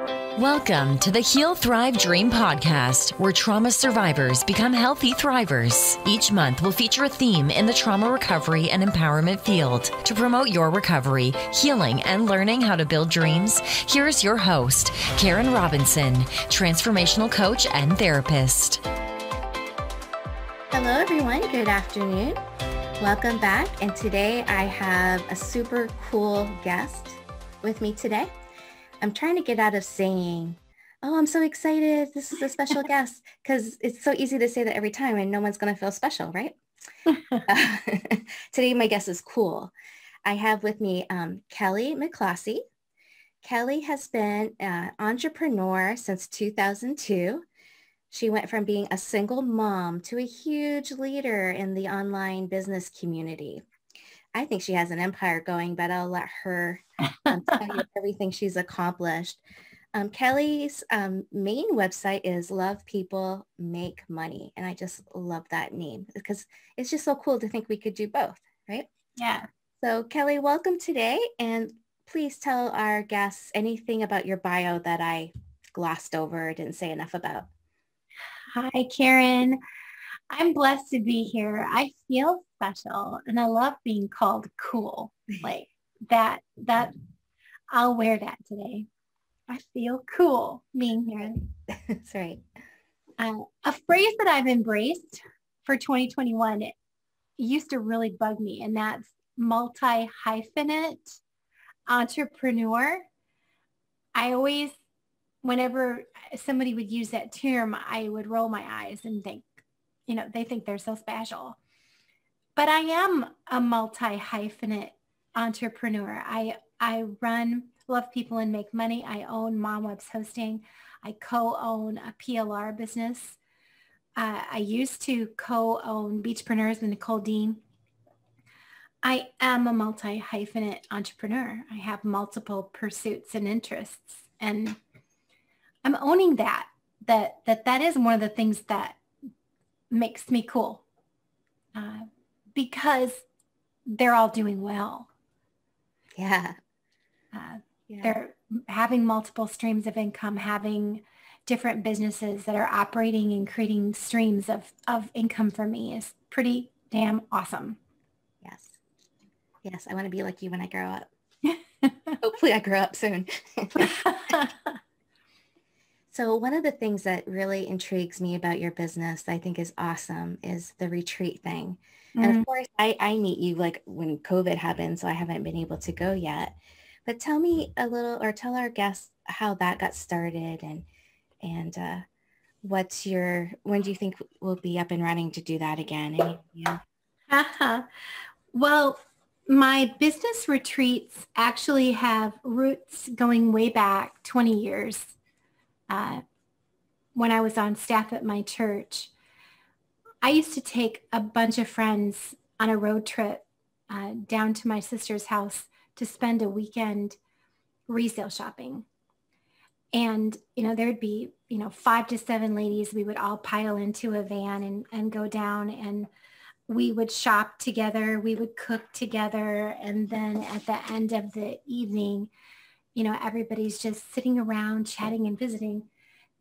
Welcome to the Heal, Thrive, Dream podcast, where trauma survivors become healthy thrivers. Each month will feature a theme in the trauma recovery and empowerment field. To promote your recovery, healing, and learning how to build dreams, here's your host, Karen Robinson, transformational coach and therapist. Hello, everyone. Good afternoon. Welcome back. And today I have a super cool guest with me today. I'm trying to get out of saying, oh, I'm so excited, this is a special guest, because it's so easy to say that every time and no one's going to feel special, right? Today, my guest is cool. I have with me Kelly McCausey. Kelly has been an entrepreneur since 2002. She went from being a single mom to a huge leader in the online business community. I think she has an empire going, but I'll let her tell you everything she's accomplished. Kelly's main website is Love People, Make Money. And I just love that name because it's just so cool to think we could do both, right? Yeah. So Kelly, welcome today. And please tell our guests anything about your bio that I glossed over or didn't say enough about. Hi, Karen. I'm blessed to be here. I feel special and I love being called cool. Like that I'll wear that today. I feel cool being here. That's right. A phrase that I've embraced for 2021 used to really bug me, and that's multi-hyphenate entrepreneur. I always, whenever somebody would use that term, I would roll my eyes and think, they think they're so special. But I am a multi-hyphenate entrepreneur. I run Love People and Make Money. I own Mom Webs Hosting. I co-own a PLR business. I used to co-own Beachpreneurs with Nicole Dean. I am a multi-hyphenate entrepreneur. I have multiple pursuits and interests. And I'm owning that is one of the things that makes me cool because they're all doing well. Yeah. They're having multiple streams of income, having different businesses that are operating and creating streams of income for me is pretty damn awesome. Yes. I want to be like you when I grow up. Hopefully I grow up soon. So one of the things that really intrigues me about your business, I think is awesome, is the retreat thing. Mm-hmm. And of course, I meet you like when COVID happened, so I haven't been able to go yet. But tell me a little, or tell our guests how that got started and when do you think we'll be up and running to do that again? Well, my business retreats actually have roots going way back 20 years. When I was on staff at my church, I used to take a bunch of friends on a road trip down to my sister's house to spend a weekend resale shopping. And, there'd be, 5 to 7 ladies. We would all pile into a van and go down, and we would shop together. We would cook together. And then at the end of the evening, everybody's just sitting around chatting and visiting.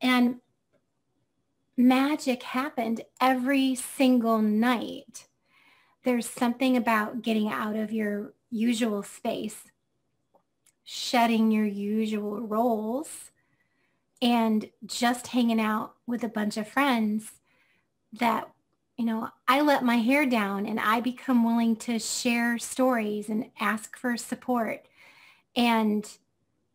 And magic happened every single night. There's something about getting out of your usual space, shedding your usual roles, and just hanging out with a bunch of friends that, I let my hair down and I become willing to share stories and ask for support. And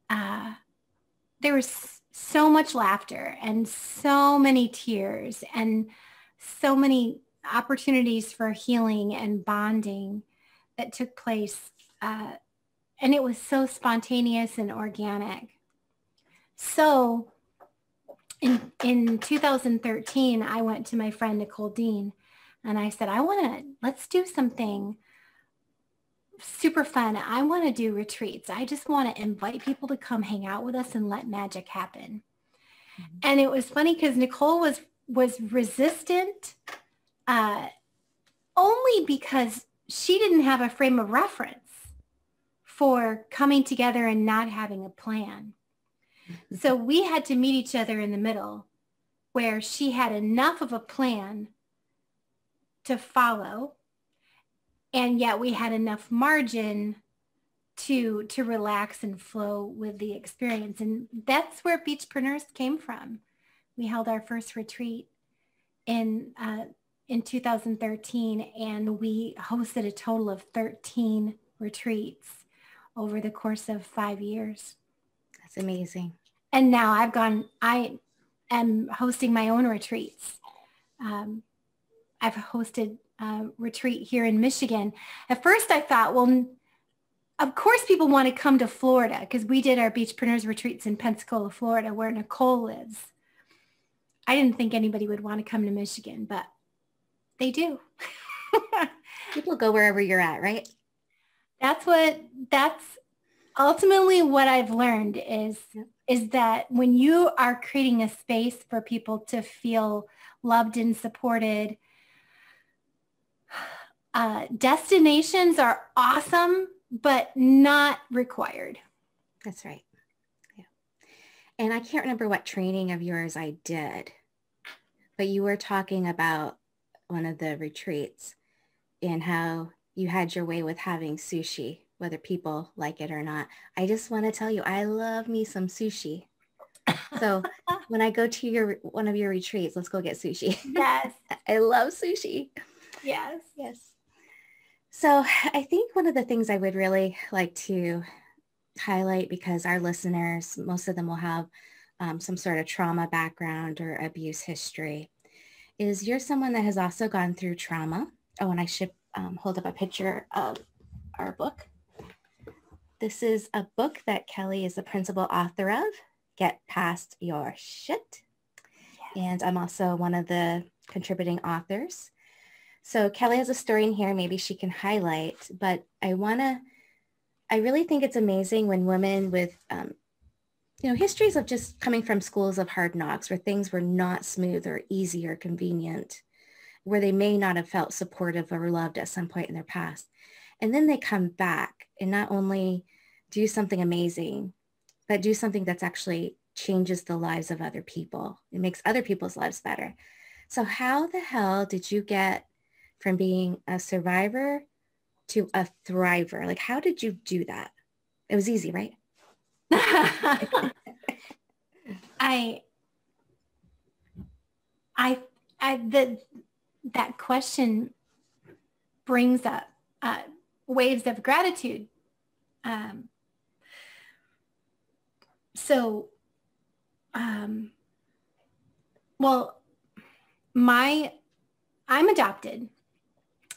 there was so much laughter and so many tears and so many opportunities for healing and bonding that took place. And it was so spontaneous and organic. So in 2013, I went to my friend Nicole Dean and I said, let's do something super fun. I want to do retreats. I just want to invite people to come hang out with us and let magic happen. Mm-hmm. And it was funny because Nicole was resistant only because she didn't have a frame of reference for coming together and not having a plan. So we had to meet each other in the middle, where she had enough of a plan to follow, and yet we had enough margin to relax and flow with the experience. And that's where Beachpreneurs came from. We held our first retreat in 2013, and we hosted a total of 13 retreats over the course of 5 years. That's amazing. And now I am hosting my own retreats. I've hosted a retreat here in Michigan. At first I thought, well, of course people want to come to Florida, because we did our Beachpreneurs retreats in Pensacola, Florida, where Nicole lives. I didn't think anybody would want to come to Michigan, but they do. People go wherever you're at, right? That's ultimately what I've learned is that when you are creating a space for people to feel loved and supported, destinations are awesome, but not required. That's right. Yeah. And I can't remember what training of yours I did, but you were talking about one of the retreats and how you had your way with having sushi, whether people like it or not. I just want to tell you, I love me some sushi. So when I go to one of your retreats, let's go get sushi. Yes. I love sushi. Yes. Yes. So I think one of the things I would really like to highlight, because our listeners, most of them will have some sort of trauma background or abuse history, is you're someone that has also gone through trauma. Oh, and I should hold up a picture of our book. This is a book that Kelly is the principal author of, Get Past Your Shit. Yes. And I'm also one of the contributing authors. So Kelly has a story in here, maybe she can highlight, but I really think it's amazing when women with, histories of just coming from schools of hard knocks where things were not smooth or easy or convenient, where they may not have felt supportive or loved at some point in their past. And then they come back and not only do something amazing, but do something that's actually changes the lives of other people. It makes other people's lives better. So how the hell did you get from being a survivor to a thriver? Like, how did you do that? It was easy, right? That question brings up waves of gratitude. I'm adopted.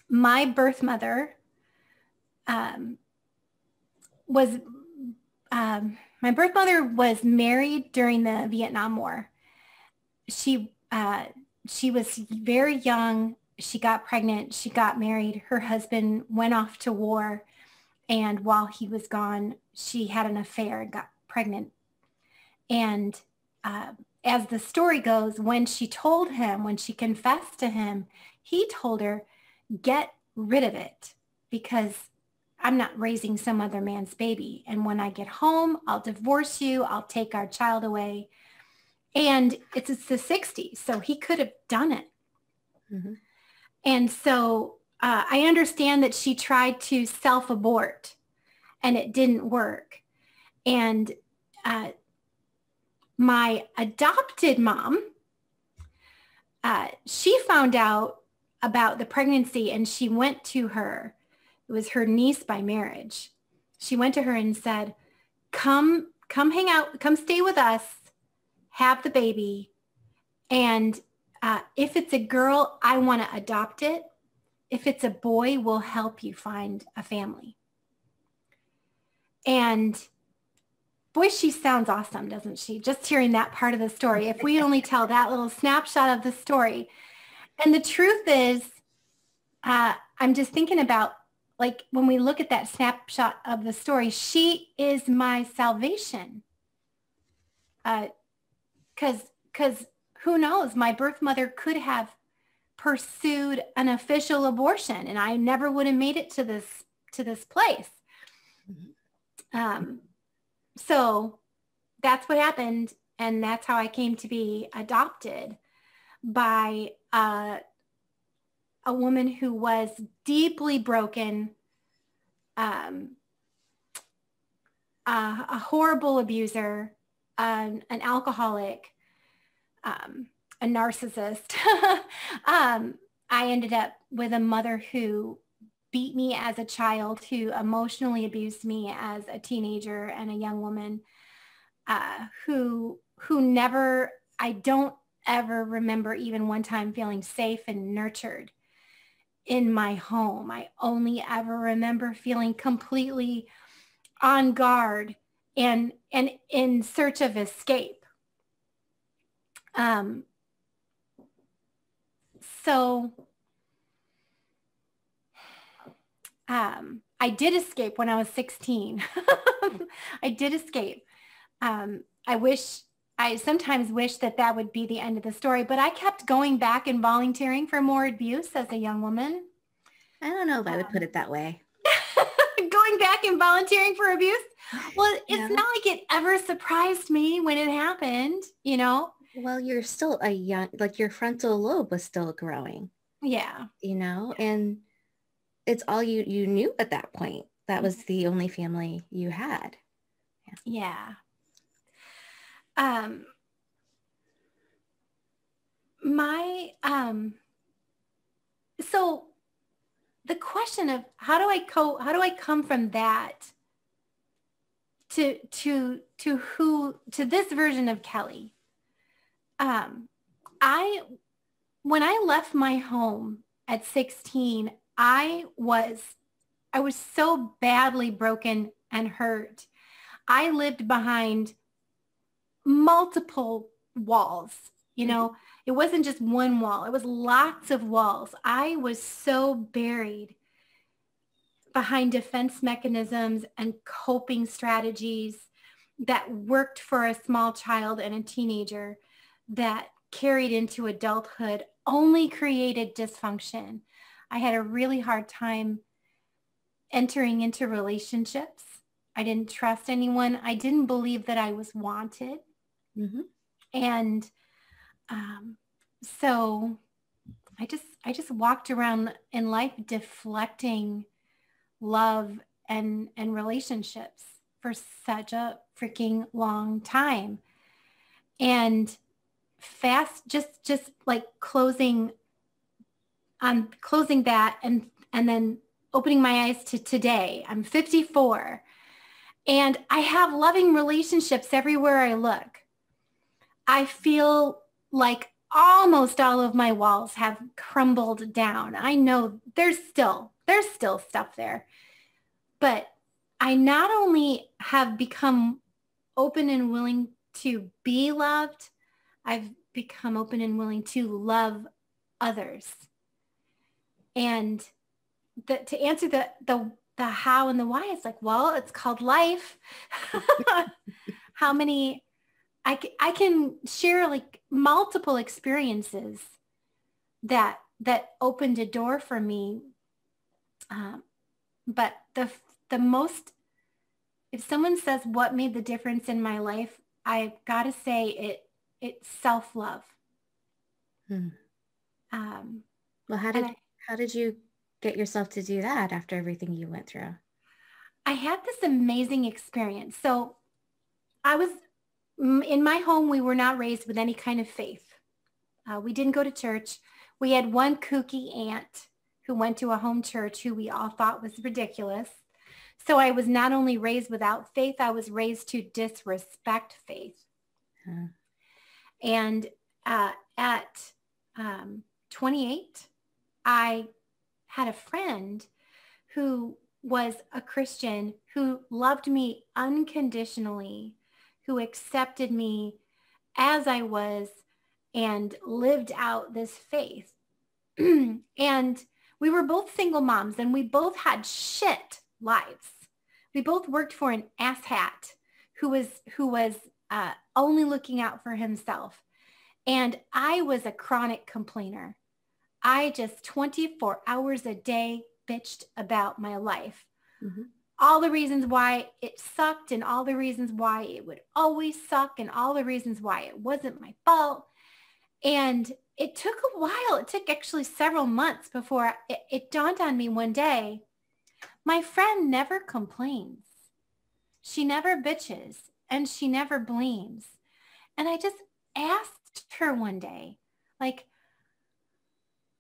My birth mother was married during the Vietnam War. She was very young. She got pregnant. She got married. Her husband went off to war. And while he was gone, she had an affair and got pregnant. And as the story goes, when she confessed to him, he told her, get rid of it, because I'm not raising some other man's baby. And when I get home, I'll divorce you. I'll take our child away. And it's the 60s, so he could have done it. Mm-hmm. And so I understand that she tried to self-abort and it didn't work. And my adopted mom, she found out about the pregnancy and she went to her. It was her niece by marriage. She went to her and said, come hang out, come stay with us, have the baby. And if it's a girl, I want to adopt it. If it's a boy, we'll help you find a family. And boy, she sounds awesome, doesn't she? Just hearing that part of the story. If we only tell that little snapshot of the story. And the truth is, I'm just thinking about, like, when we look at that snapshot of the story, she is my salvation. Because who knows, my birth mother could have pursued an official abortion and I never would have made it to this place. So that's what happened. And that's how I came to be adopted by a woman who was deeply broken, a horrible abuser, an alcoholic, a narcissist. I ended up with a mother who beat me as a child, who emotionally abused me as a teenager and a young woman, who never, I don't ever remember even one time feeling safe and nurtured in my home. I only ever remember feeling completely on guard and in search of escape. So I did escape when I was 16. I did escape. I sometimes wish that would be the end of the story, but I kept going back and volunteering for more abuse as a young woman. I don't know if I would put it that way. Going back and volunteering for abuse? Well, it's not like it ever surprised me when it happened, you know? Well, you're still a young, like your frontal lobe was still growing. Yeah. You know, and it's all you knew at that point. That was the only family you had. Yeah. So the question of how do I come from that to this version of Kelly? When I left my home at 16, I was so badly broken and hurt. I lived behind multiple walls, you know. It wasn't just one wall. It was lots of walls. I was so buried behind defense mechanisms and coping strategies that worked for a small child and a teenager that carried into adulthood, only created dysfunction. I had a really hard time entering into relationships. I didn't trust anyone. I didn't believe that I was wanted. Mm-hmm. And so I just walked around in life deflecting love and relationships for such a freaking long time. And just like closing that and then opening my eyes to today. I'm 54 and I have loving relationships everywhere I look. I feel like almost all of my walls have crumbled down. I know there's still stuff there, but I not only have become open and willing to be loved, I've become open and willing to love others. And to answer the how and the why, it's like, well, it's called life. How many, I can share like multiple experiences that opened a door for me. But the most, if someone says what made the difference in my life, I've got to say it's self-love. Well, how did you get yourself to do that after everything you went through? I had this amazing experience. So in my home, we were not raised with any kind of faith. We didn't go to church. We had one kooky aunt who went to a home church who we all thought was ridiculous. So I was not only raised without faith, I was raised to disrespect faith. And at 28, I had a friend who was a Christian who loved me unconditionally, who accepted me as I was and lived out this faith. And we were both single moms and we both had shit lives. We both worked for an asshat who was only looking out for himself. And I was a chronic complainer. I just 24 hours a day bitched about my life. all the reasons why it sucked and all the reasons why it would always suck and all the reasons why it wasn't my fault. And it took a while. It took actually several months before it dawned on me one day, my friend never complains. She never bitches and she never blames. And I just asked her one day, like,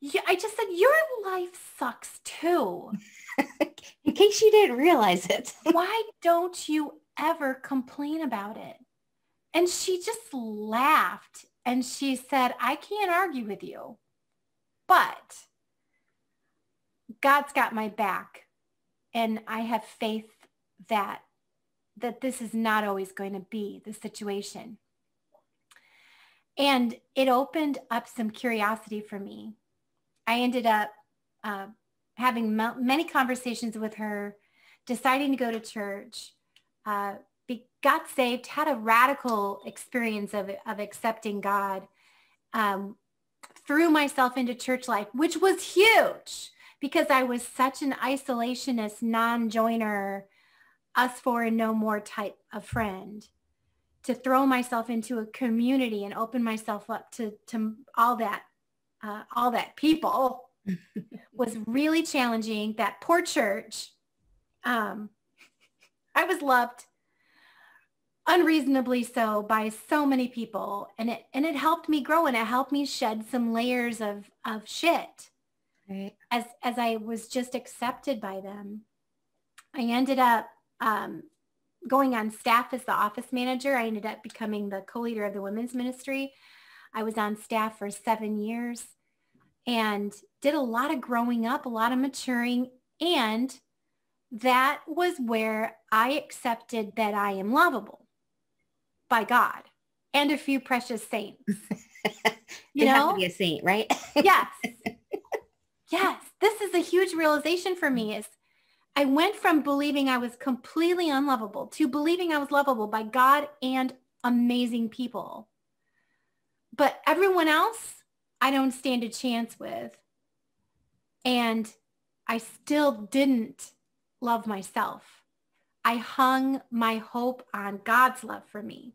yeah, I just said, your life sucks too. In case you didn't realize it. Why don't you ever complain about it? And she just laughed and she said, I can't argue with you, but God's got my back. And I have faith that this is not always going to be the situation. And it opened up some curiosity for me. I ended up having many conversations with her, deciding to go to church, got saved, had a radical experience of accepting God, threw myself into church life, which was huge because I was such an isolationist, non-joiner, us four and no more type of friend. To throw myself into a community and open myself up to all that people was really challenging. That poor church. I was loved unreasonably so by so many people, and it helped me grow, and it helped me shed some layers of shit. Right. As I was just accepted by them. I ended up going on staff as the office manager. I ended up becoming the co-leader of the women's ministry. I was on staff for 7 years and did a lot of growing up, a lot of maturing. And that was where I accepted that I am lovable by God and a few precious saints. You have to be a saint, right? Yes. Yes. This is a huge realization for me is I went from believing I was completely unlovable to believing I was lovable by God and amazing people. But everyone else, I don't stand a chance with. And I still didn't love myself. I hung my hope on God's love for me.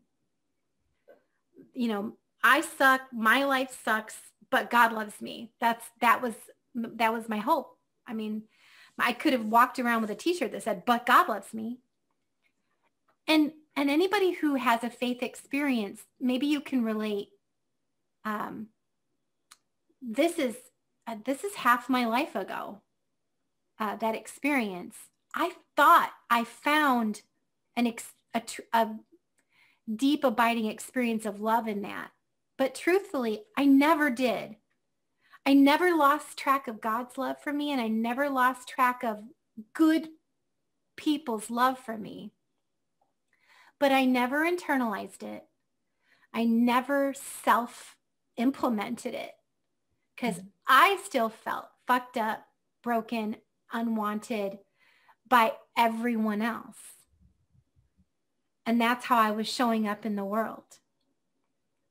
You know, I suck, my life sucks, but God loves me. That was my hope. I mean, I could have walked around with a t-shirt that said, but God loves me. And anybody who has a faith experience, maybe you can relate. This is half my life ago, that experience. I thought I found a deep, abiding experience of love in that. But truthfully, I never did. I never lost track of God's love for me, and I never lost track of good people's love for me. But I never internalized it. I never self-implemented it because I still felt fucked up, broken, unwanted by everyone else. And that's how I was showing up in the world.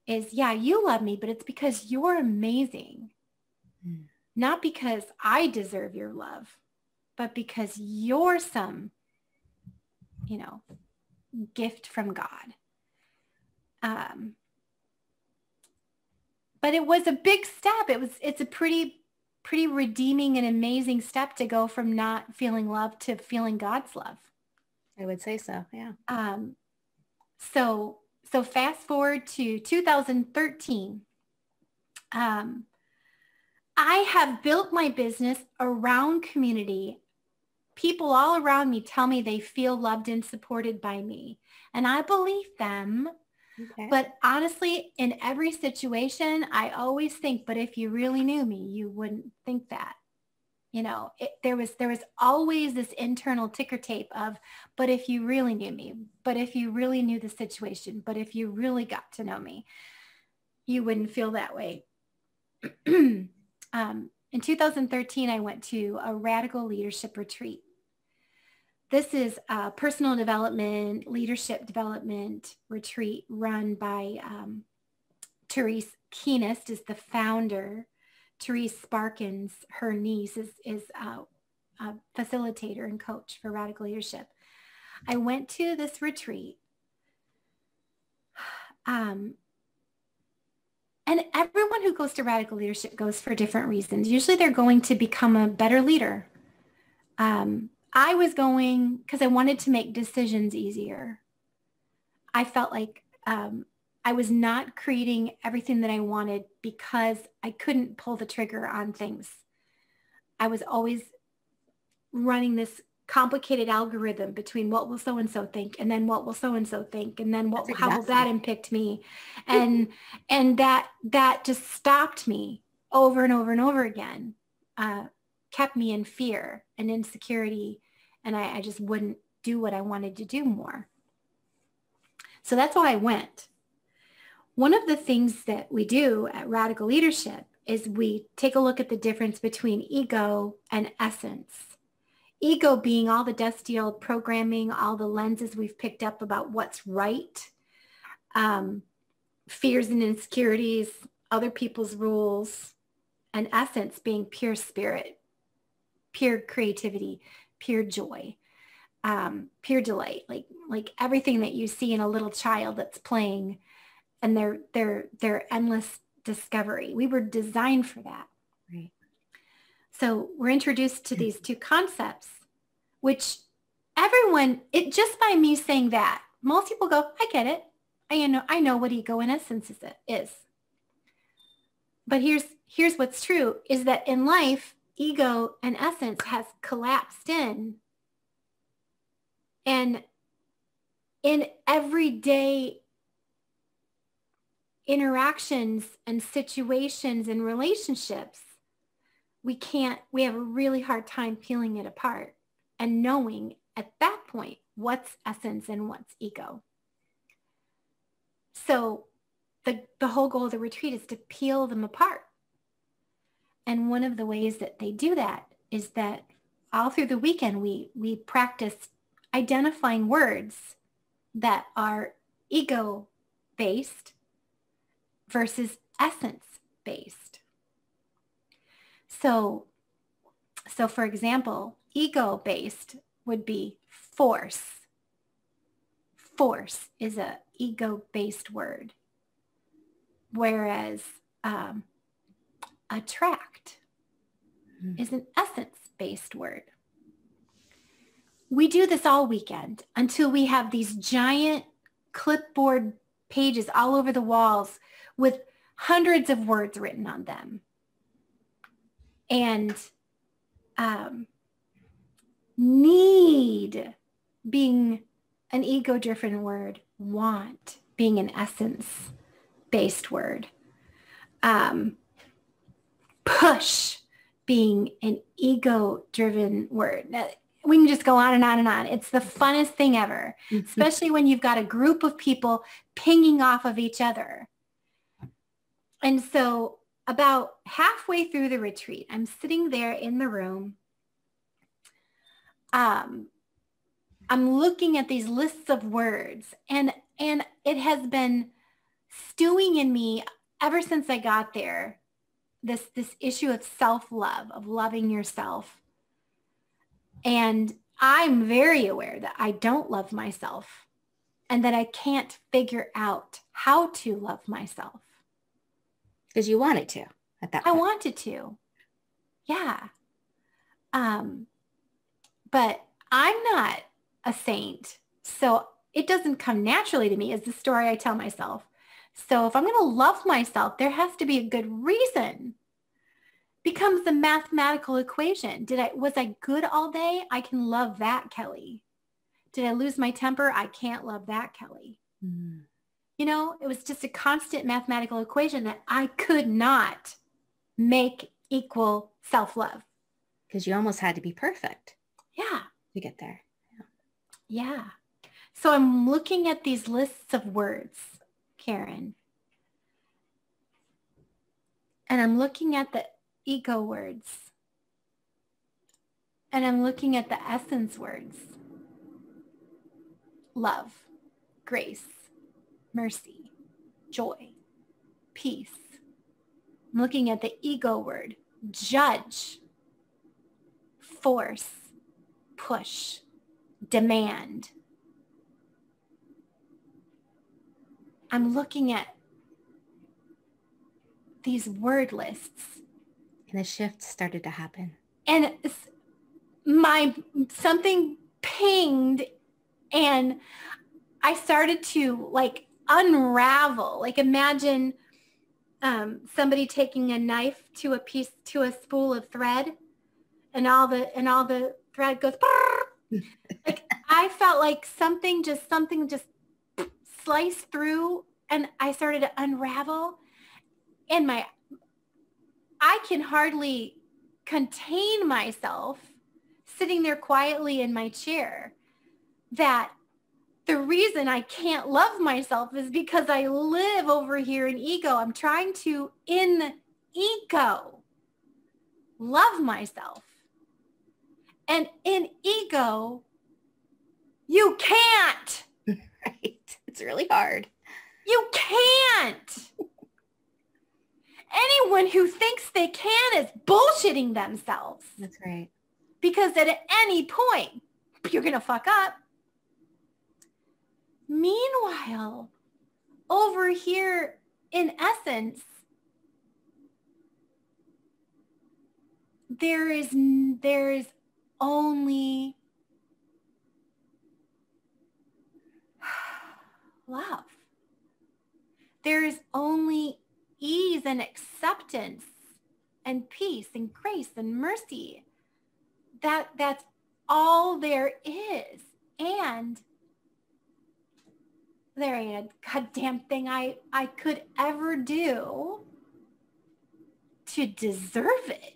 Is, yeah, you love me, but it's because you're amazing. Not because I deserve your love, but because you're some, gift from God. But it was a big step. It's a pretty redeeming and amazing step to go from not feeling love to feeling God's love. I would say so. Yeah. So fast forward to 2013. I have built my business around community. People all around me tell me they feel loved and supported by me. And I believe them. Okay. But honestly, in every situation, I always think, but if you really knew me, you wouldn't think that. There was always this internal ticker tape of, but if you really knew me, but if you really knew the situation, but if you really got to know me, you wouldn't feel that way. In 2013, I went to a radical leadership retreat. This is a personal development, leadership development retreat run by Therese Keenest is the founder. Therese Sparkins, her niece, is facilitator and coach for Radical Leadership. I went to this retreat. And everyone who goes to Radical Leadership goes for different reasons. Usually they're going to become a better leader. I was going because I wanted to make decisions easier. I felt like I was not creating everything that I wanted because I couldn't pull the trigger on things. I was always running this complicated algorithm between what will so-and-so think, and then what will so-and-so think, and then how will that impact me? And that just stopped me over and over and over again, kept me in fear and insecurity, and I just wouldn't do what I wanted to do more. So that's why I went. One of the things that we do at Radical Leadership is we take a look at the difference between ego and essence. Ego being all the dusty old programming, all the lenses we've picked up about what's right, fears and insecurities, other people's rules, and essence being pure spirit, pure creativity, pure joy, pure delight, like everything that you see in a little child that's playing and their endless discovery. We were designed for that. Right. So we're introduced to these two concepts, which everyone, just by me saying that, most people go, I get it. I know what ego and essence is. But here's what's true is that in life, ego and essence has collapsed in. And in everyday interactions and situations and relationships, we have a really hard time peeling it apart and knowing at that point what's essence and what's ego. So the whole goal of the retreat is to peel them apart. And one of the ways that they do that is that all through the weekend, we practice identifying words that are ego-based versus essence-based. So for example, ego-based would be force. Force is a ego-based word, whereas attract is an essence-based word. We do this all weekend until we have these giant clipboard pages all over the walls with hundreds of words written on them. And need being an ego-driven word, want being an essence-based word, push being an ego-driven word. We can just go on and on and on. It's the funnest thing ever, especially when you've got a group of people pinging off of each other. And so about halfway through the retreat, I'm sitting there in the room. I'm looking at these lists of words, and it has been stewing in me ever since I got there, this issue of self-love, of loving yourself. And I'm very aware that I don't love myself and that I can't figure out how to love myself. Because you wanted to at that point. I wanted to. Yeah. But I'm not a saint. So it doesn't come naturally to me as the story I tell myself. So if I'm going to love myself, there has to be a good reason. Becomes the mathematical equation. Was I good all day? I can love that, Kelly. Did I lose my temper? I can't love that, Kelly. Mm. You know, it was just a constant mathematical equation that I could not make equal self-love. Because you almost had to be perfect. Yeah. To get there. Yeah. So I'm looking at these lists of words, Karen. And I'm looking at the ego words. And I'm looking at the essence words. Love, grace, mercy, joy, peace. I'm looking at the ego word, judge, force, push, demand. I'm looking at these word lists. And a shift started to happen. And something pinged, and I started to like unravel. Like imagine somebody taking a knife to a spool of thread, and all the thread goes. Like I felt like something just sliced through, and I started to unravel, and I can hardly contain myself sitting there quietly in my chair, that the reason I can't love myself is because I live over here in ego. I'm trying to, in ego, love myself. And in ego, you can't. Right. It's really hard. You can't. Anyone who thinks they can is bullshitting themselves. That's right. Because at any point, you're going to fuck up. Meanwhile, over here, in essence, there is only love. There is only ease and acceptance and peace and grace and mercy. That's all there is. And there ain't a goddamn thing I could ever do to deserve it.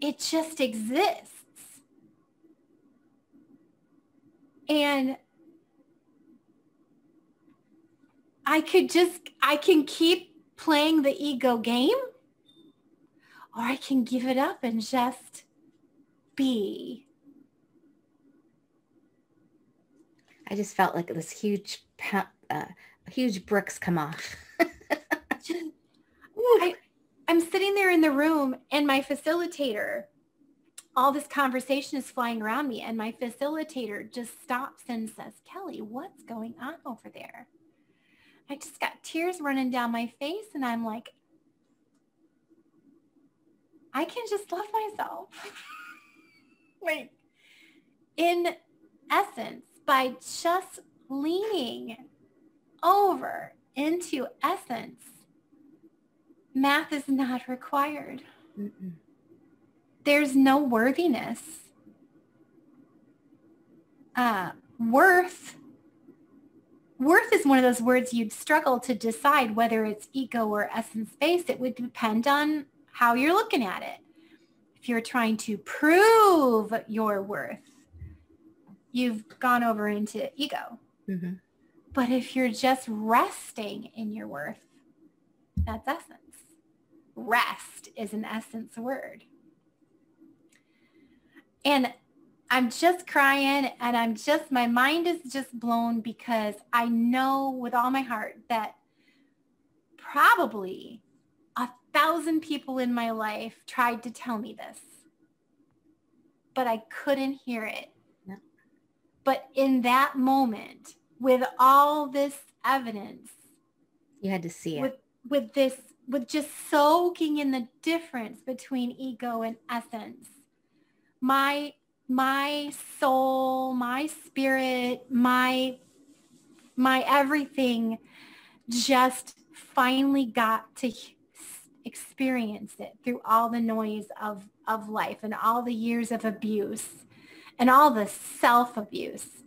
It just exists. And I can keep playing the ego game, or I can give it up and just be. I just felt like this huge bricks come off. I'm sitting there in the room, and my facilitator, all this conversation is flying around me, and my facilitator just stops and says, "Kelly, what's going on over there?" I just got tears running down my face, and I'm like, I can just love myself. Like, in essence, by just leaning over into essence, math is not required. Mm-mm. There's no worthiness. Worth is one of those words you'd struggle to decide whether it's ego or essence-based. It would depend on how you're looking at it. If you're trying to prove your worth, you've gone over into ego. Mm-hmm. But if you're just resting in your worth, that's essence. Rest is an essence word. And I'm just crying, and my mind is just blown, because I know with all my heart that probably 1,000 people in my life tried to tell me this, but I couldn't hear it. No. But in that moment, with all this evidence, you had to see it. With just soaking in the difference between ego and essence, my soul, my spirit, my everything just finally got to experience it through all the noise of life and all the years of abuse and all the self-abuse.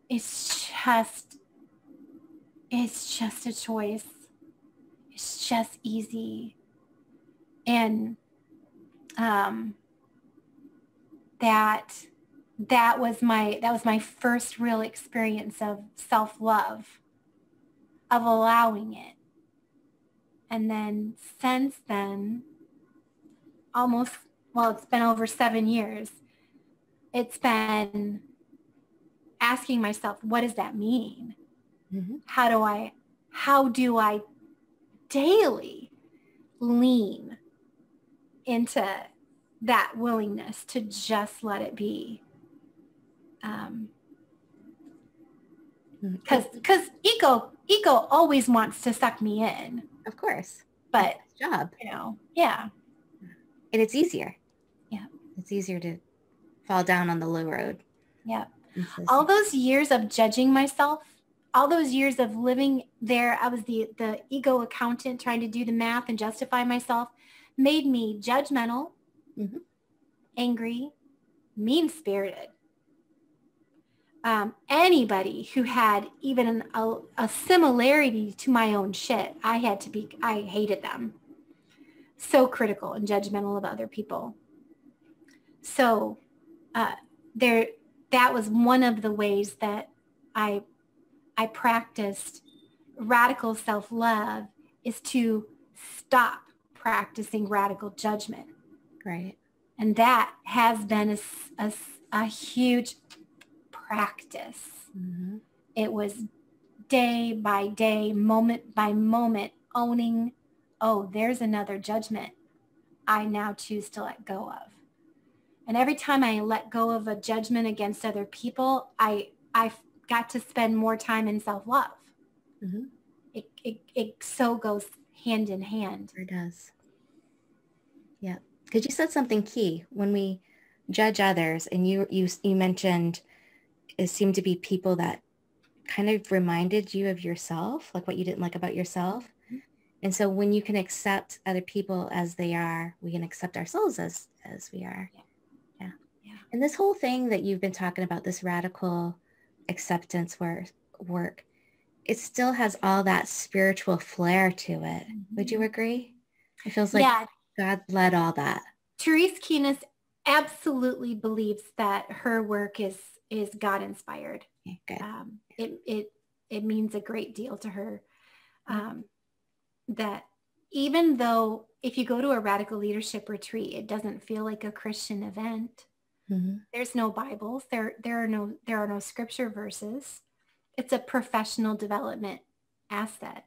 It's just a choice. It's just easy. And that was my first real experience of self-love, of allowing it. And then since then, it's been over 7 years. It's been asking myself, what does that mean? Mm-hmm. How do I daily lean into that willingness to just let it be. Because ego always wants to suck me in. Of course. But it's his job. Yeah. And it's easier. Yeah. It's easier to fall down on the low road. Yeah. All those years of judging myself, all those years of living there, I was the ego accountant trying to do the math and justify myself, made me judgmental, angry, mean-spirited. Anybody who had even a similarity to my own shit, I hated them. So critical and judgmental of other people. So that was one of the ways that I practiced radical self-love, is to stop practicing radical judgment. Right. And that has been a huge practice. It was day by day, moment by moment, owning, oh, there's another judgment I now choose to let go of. And every time I let go of a judgment against other people, I got to spend more time in self-love. It so goes hand in hand. It does. Yeah. Because you said something key when we judge others, and you mentioned it seemed to be people that kind of reminded you of yourself, like what you didn't like about yourself. And so when you can accept other people as they are, we can accept ourselves as we are. Yeah. And this whole thing that you've been talking about, this radical acceptance work, it still has all that spiritual flair to it. Would you agree? It feels like God led all that. Therese Keenis absolutely believes that her work is God inspired. Okay, good. It means a great deal to her. That even though if you go to a radical leadership retreat, it doesn't feel like a Christian event. There's no Bibles. There are no scripture verses. It's a professional development asset.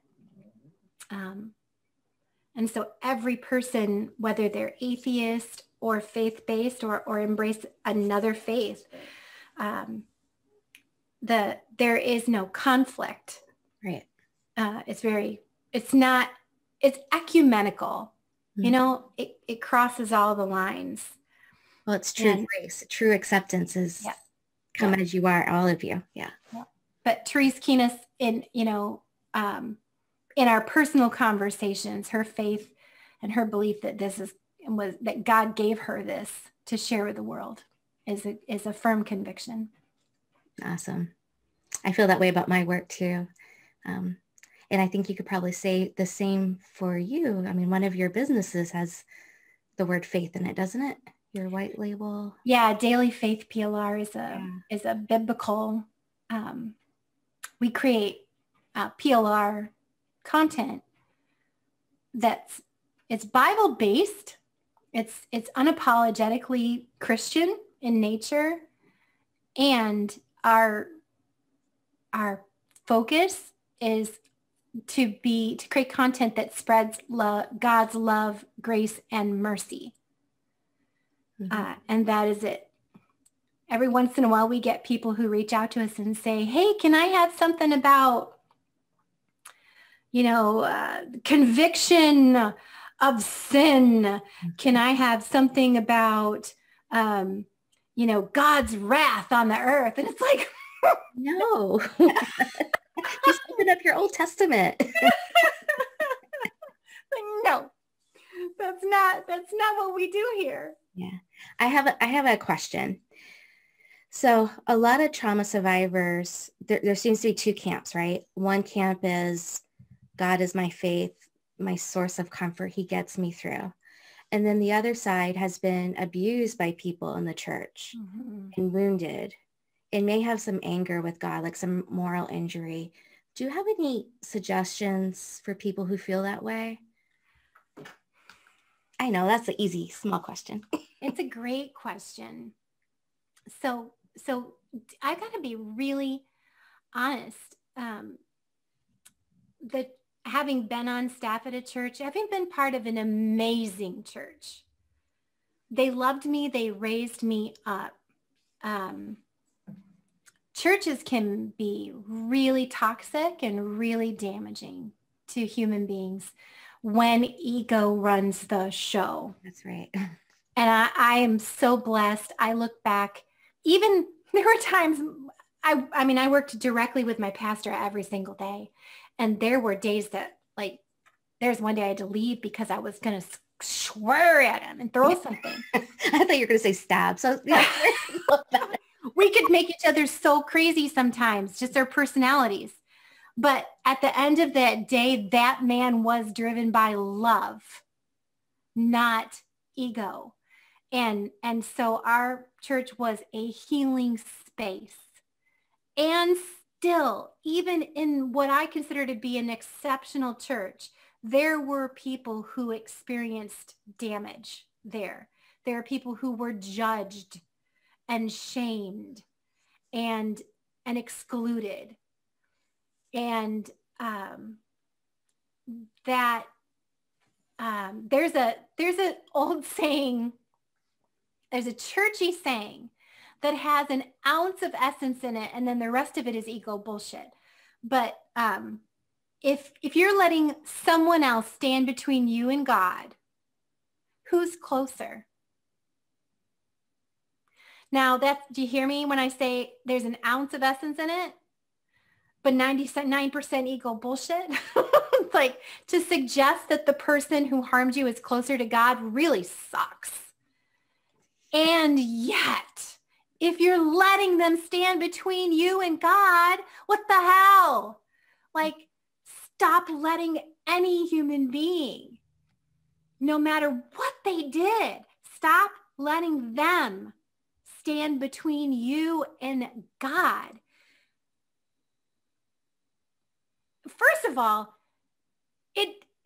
And so every person, whether they're atheist or faith-based or embrace another faith, there is no conflict. Right. It's ecumenical. It crosses all the lines. Well, it's true grace. True acceptance is come as you are, all of you. Yeah. But Therese Keenis, in our personal conversations, her faith and her belief that that God gave her this to share with the world is a firm conviction. Awesome. I feel that way about my work too. And I think you could probably say the same for you. I mean, one of your businesses has the word faith in it, doesn't it? Your white label. Yeah, Daily Faith PLR is a biblical. We create PLR content it's Bible based. It's unapologetically Christian in nature, and our focus is to create content that spreads God's love, grace, and mercy. And that is it. Every once in a while, we get people who reach out to us and say, hey, can I have something about, conviction of sin? Can I have something about, God's wrath on the earth? And it's like, no. Just open up your Old Testament. No, that's not what we do here. Yeah. I have a question. So a lot of trauma survivors, there seems to be two camps, right? One camp is God is my faith, my source of comfort. He gets me through. And then the other side has been abused by people in the church and wounded and may have some anger with God, like some moral injury. Do you have any suggestions for people who feel that way? I know that's an easy, small question. It's a great question. So I got to be really honest. That having been on staff at a church, having been part of an amazing church, they loved me. They raised me up. Churches can be really toxic and really damaging to human beings when ego runs the show. That's right. And I am so blessed. I look back, even there were times, I mean, I worked directly with my pastor every single day. And there were days that, like, there's one day I had to leave because I was going to swear at him and throw something. I thought you were going to say stab. So yeah, we could make each other so crazy sometimes, just our personalities. But at the end of that day, that man was driven by love, not ego. And so our church was a healing space. And still, even in what I consider to be an exceptional church, there were people who experienced damage there. There are people who were judged and shamed and excluded. And there's an old saying, there's a churchy saying that has an ounce of essence in it, and then the rest of it is ego bullshit. But if you're letting someone else stand between you and God, who's closer? Now, do you hear me when I say there's an ounce of essence in it, but 99% ego bullshit? Like, to suggest that the person who harmed you is closer to God really sucks. And yet, if you're letting them stand between you and God, what the hell? Like, stop letting any human being, no matter what they did, stop letting them stand between you and God. First of all,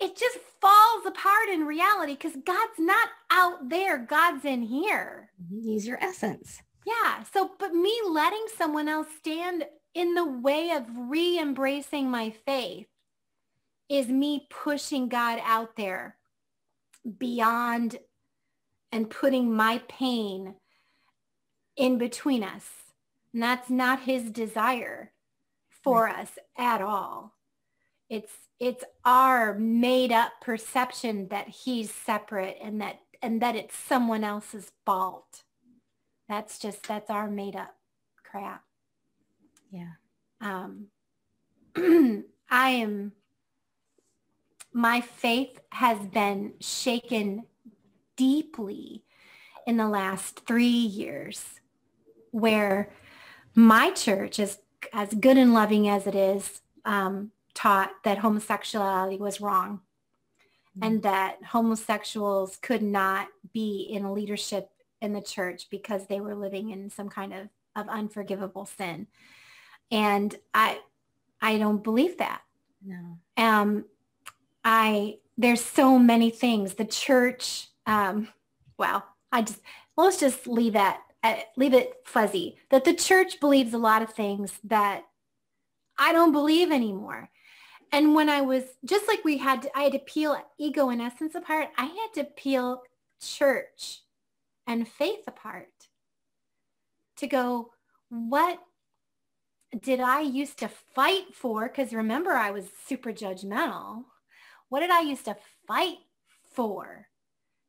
it just falls apart in reality because God's not out there. God's in here. He's your essence. Yeah. So, but me letting someone else stand in the way of re-embracing my faith is me pushing God out there beyond and putting my pain in between us. And that's not his desire for us at all. It's our made up perception that he's separate and that it's someone else's fault. That's our made up crap. Yeah. My faith has been shaken deeply in the last 3 years, where my church, is as good and loving as it is, taught that homosexuality was wrong, and that homosexuals could not be in leadership in the church because they were living in some kind of unforgivable sin. And I don't believe that. No. There's so many things. The church, let's just leave it fuzzy, that the church believes a lot of things that I don't believe anymore. And when I was, just like I had to peel ego and essence apart, I had to peel church and faith apart to go, what did I used to fight for? Because remember, I was super judgmental. What did I used to fight for?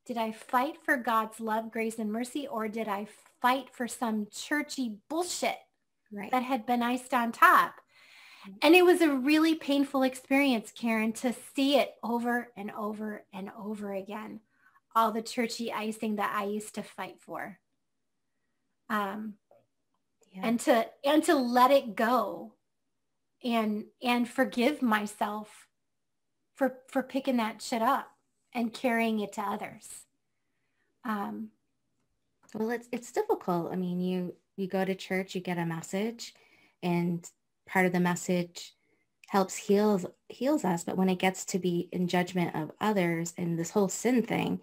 Did I fight for God's love, grace, and mercy, or did I fight for some churchy bullshit that had been iced on top? And it was a really painful experience, Karen, to see it over and over and over again. All the churchy icing that I used to fight for. And to let it go and forgive myself for picking that shit up and carrying it to others. Well, it's difficult. I mean, you go to church, you get a message, and part of the message helps heals us. But when it gets to be in judgment of others and this whole sin thing,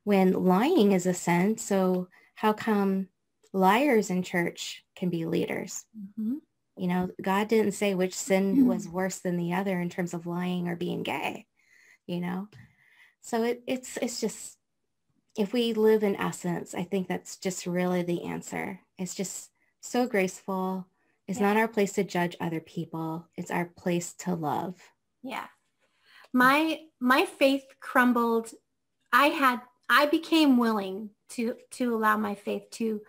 when lying is a sin, so how come liars in church can be leaders? Mm-hmm. You know, God didn't say which sin was worse than the other in terms of lying or being gay, you know? So it's just, if we live in essence, I think that's just really the answer. It's just so graceful. It's Yeah. not our place to judge other people. It's our place to love. Yeah. My faith crumbled. I became willing to allow my faith to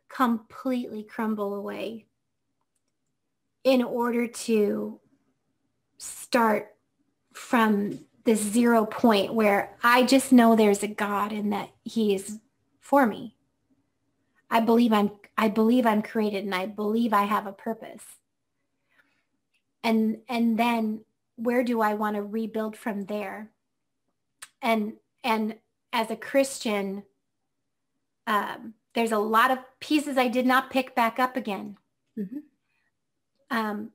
completely crumble away in order to start from this 0 point where I just know there's a God and that he is for me. I believe I'm created, and I believe I have a purpose. And then where do I want to rebuild from there? And as a Christian, there's a lot of pieces I did not pick back up again. Mm-hmm.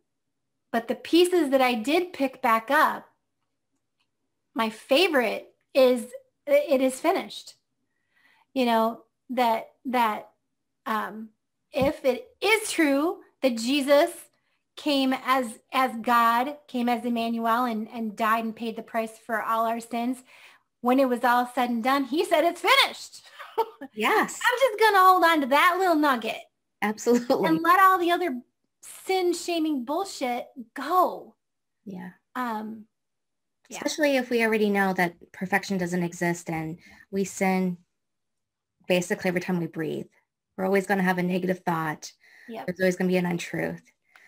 But the pieces that I did pick back up, my favorite is it is finished. You know, that if it is true that Jesus came as God, came as Emmanuel, and died and paid the price for all our sins, when it was all said and done, he said it's finished. Yes. I'm just going to hold on to that little nugget. Absolutely. And let all the other sin-shaming bullshit go. Yeah. Yeah. Especially if we already know that perfection doesn't exist and we sin basically every time we breathe. We're always going to have a negative thought. Yep. There's always going to be an untruth.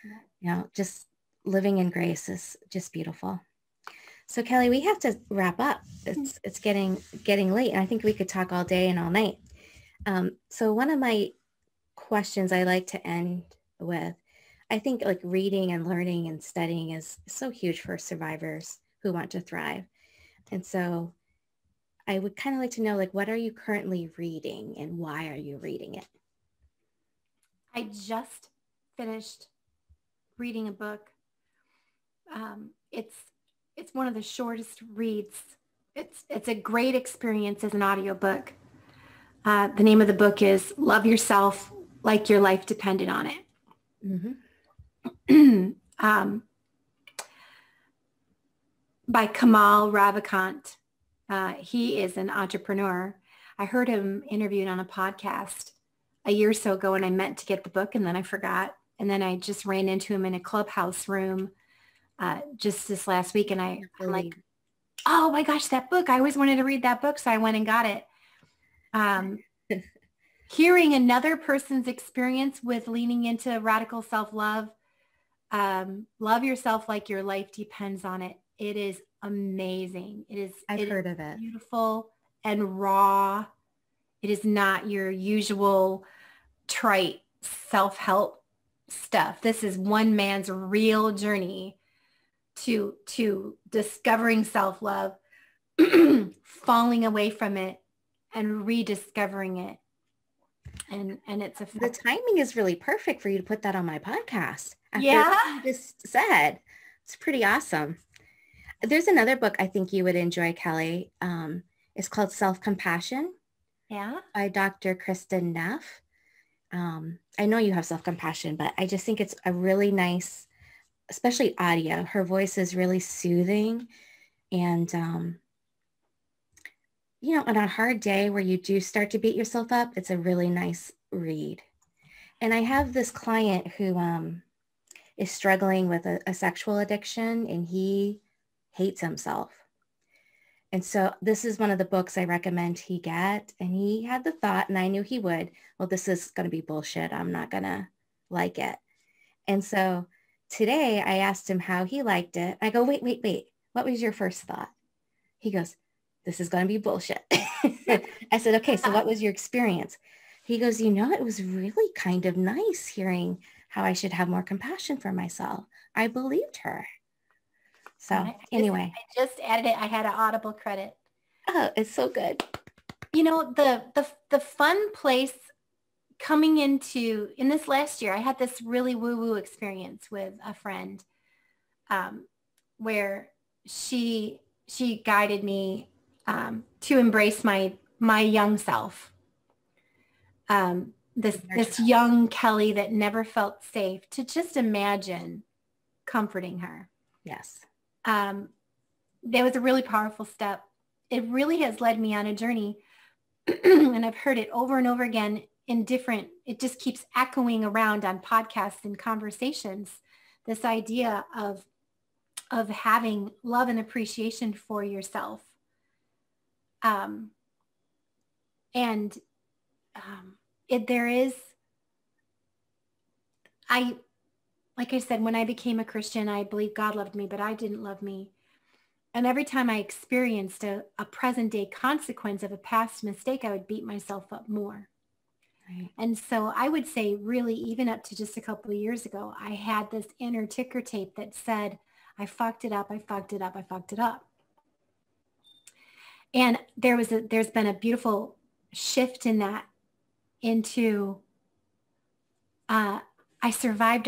Yep. You know, just living in grace is just beautiful. So Kelly, we have to wrap up. It's getting late, and I think we could talk all day and all night. So one of my questions I like to end with, I think like reading and learning and studying is so huge for survivors who want to thrive. And so I would kind of like to know, like, what are you currently reading and why are you reading it? I just finished reading a book. It's one of the shortest reads. It's a great experience as an audiobook. The name of the book is Love Yourself Like Your Life Depended on It. Mm-hmm. By Kamal Ravikant. He is an entrepreneur. I heard him interviewed on a podcast a year or so ago, and I meant to get the book, and then I forgot. And then I just ran into him in a clubhouse room just this last week, and I'm like, oh my gosh, that book. I always wanted to read that book, so I went and got it. Hearing another person's experience with leaning into radical self-love, love yourself like your life depends on it. It is amazing. I've heard of it. Beautiful and raw. It is not your usual trite self-help stuff. This is one man's real journey to discovering self-love, falling away from it, and rediscovering it. And it's the timing is really perfect for you to put that on my podcast. After yeah, what you just said, it's pretty awesome. There's another book I think you would enjoy, Kelly. It's called Self-Compassion. Yeah. By Dr. Kristen Neff. I know you have self-compassion, but I just think it's a really nice, especially audio. Her voice is really soothing. And, you know, on a hard day where you do start to beat yourself up, it's a really nice read. And I have this client who is struggling with a sexual addiction, and he hates himself. And so this is one of the books I recommend he get. And he had the thought, and I knew he would, well, this is going to be bullshit. I'm not going to like it. And so today I asked him how he liked it. I go, wait. What was your first thought? He goes, this is going to be bullshit. I said, okay, so what was your experience? He goes, you know, it was really kind of nice hearing how I should have more compassion for myself. I believed her. So anyway. I just added it. I had an Audible credit. Oh, it's so good. You know, the fun place coming in this last year, I had this really woo-woo experience with a friend where she guided me to embrace my young self. This young Kelly that never felt safe, to just imagine comforting her. Yes. That was a really powerful step. It really has led me on a journey. and I've heard it over and over again it just keeps echoing around on podcasts and conversations, this idea of having love and appreciation for yourself. Like I said, when I became a Christian, I believe God loved me, but I didn't love me. And every time I experienced a present day consequence of a past mistake, I would beat myself up more. Right. And so I would say really, even up to just a couple of years ago, I had this inner ticker tape that said, I fucked it up, I fucked it up, I fucked it up. And there's been a beautiful shift in that into, I survived.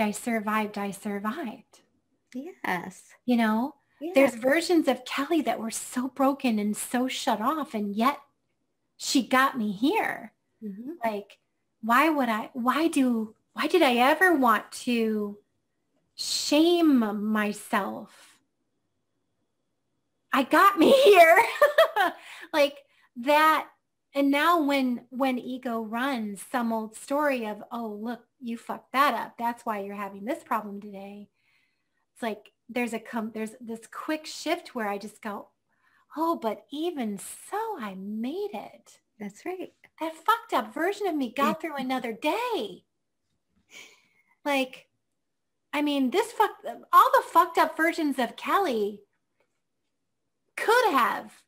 Yes. You know, there's versions of Kelly that were so broken and so shut off, and yet she got me here. Mm-hmm. Like, why did I ever want to shame myself? I got me here. Like that. And now when ego runs some old story of, oh, look, you fucked that up, that's why you're having this problem today. It's like there's this quick shift where I just go, oh, but even so, I made it. That's right. That fucked up version of me got through another day. Like, I mean, all the fucked up versions of Kelly could have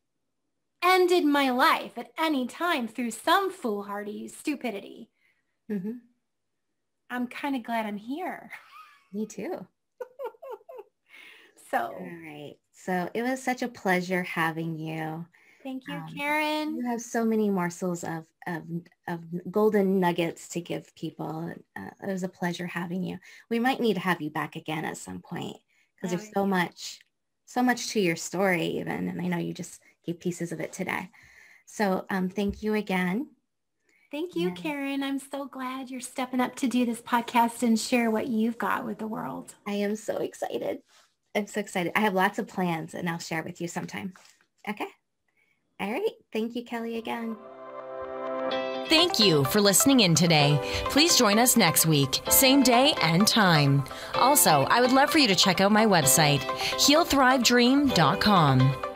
ended my life at any time through some foolhardy stupidity. Mm-hmm. I'm kind of glad I'm here. Me too. So. All right. So it was such a pleasure having you. Thank you, Karen. You have so many morsels of golden nuggets to give people. It was a pleasure having you. We might need to have you back again at some point because there's so much to your story even. And I know you just gave pieces of it today. So thank you again. Thank you, Karen. I'm so glad you're stepping up to do this podcast and share what you've got with the world. I am so excited. I'm so excited. I have lots of plans and I'll share with you sometime. Okay. All right. Thank you, Kelly, again. Thank you for listening in today. Please join us next week, same day and time. Also, I would love for you to check out my website, healthrivedream.com.